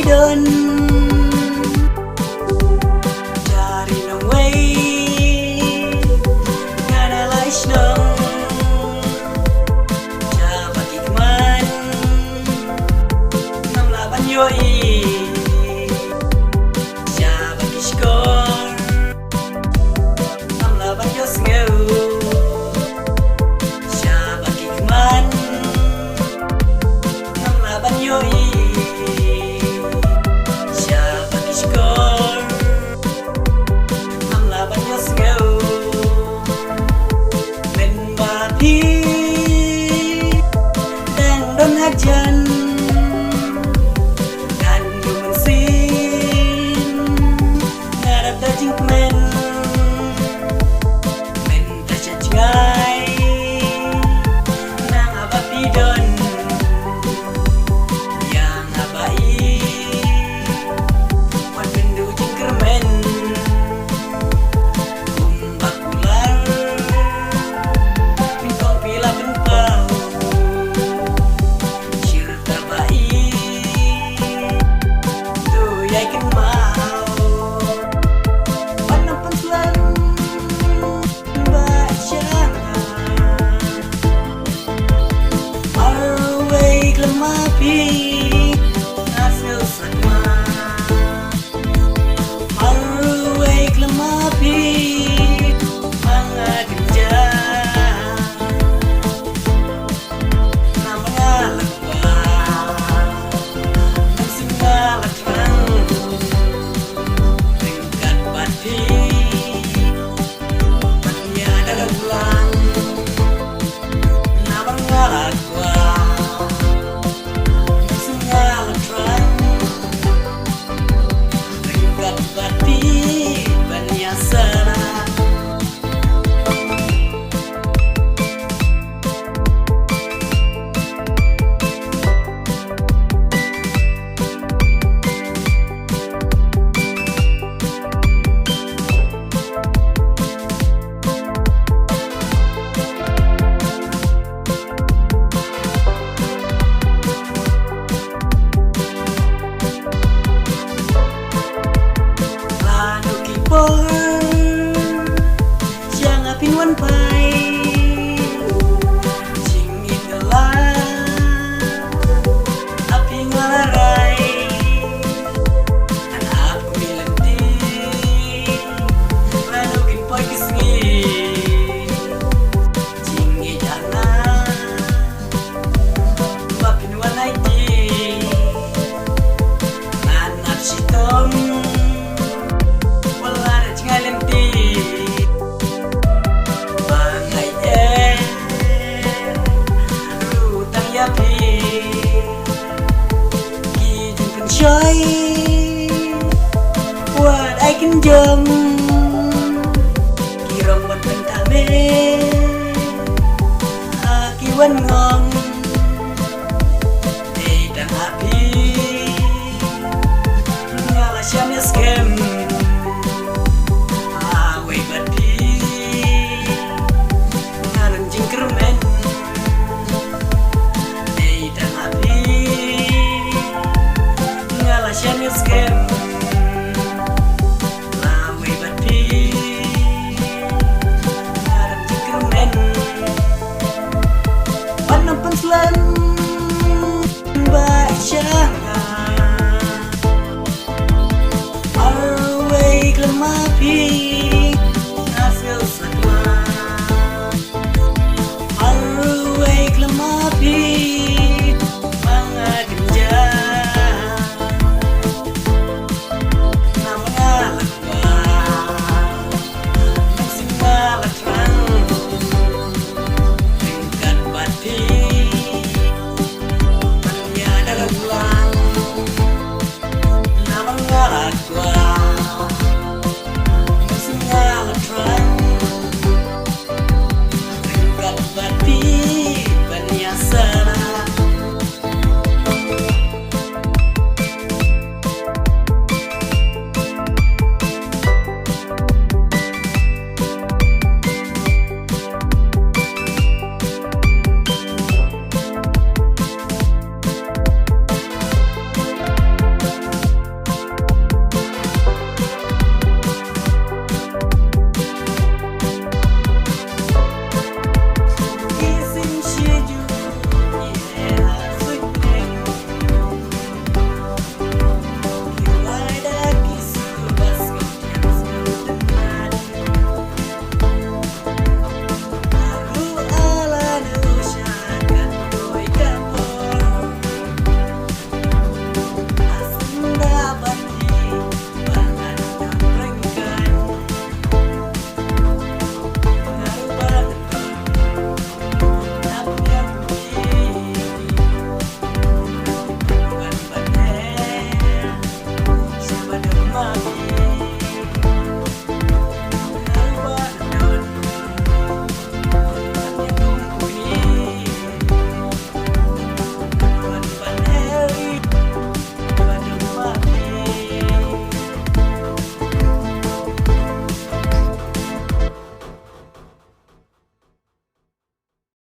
pidon dari nong way ngana lais nong jabat ikman nam laban yoi jabat iskor nam laban yos ngeu jabat ikman nam laban yoi Hajan kan gumensin ngarap dajing men ta Shajngai nang aba pidon yang abai wan bendu jingker men kumbakular mintong pila bentau mapi hasil sama maruai klemapi manga kerja namanya lepas singa terang tingkat bati tiada pulang namanya lepas jangan pinwan pai jing itulah api ngalarai dan aku milenti lalu poi kisngi jing ijana mapinwan aiti anak sitom Joy, what I can jump, kirong magpantame, akiwan ngong, ditang api, ngalas siya niya scam, away bati, ngalan jingker men, ditang api. Sian yung scam laway bati ngarap jingker men panang panslan ba Shajngai away klemapi hasil sama away klemapi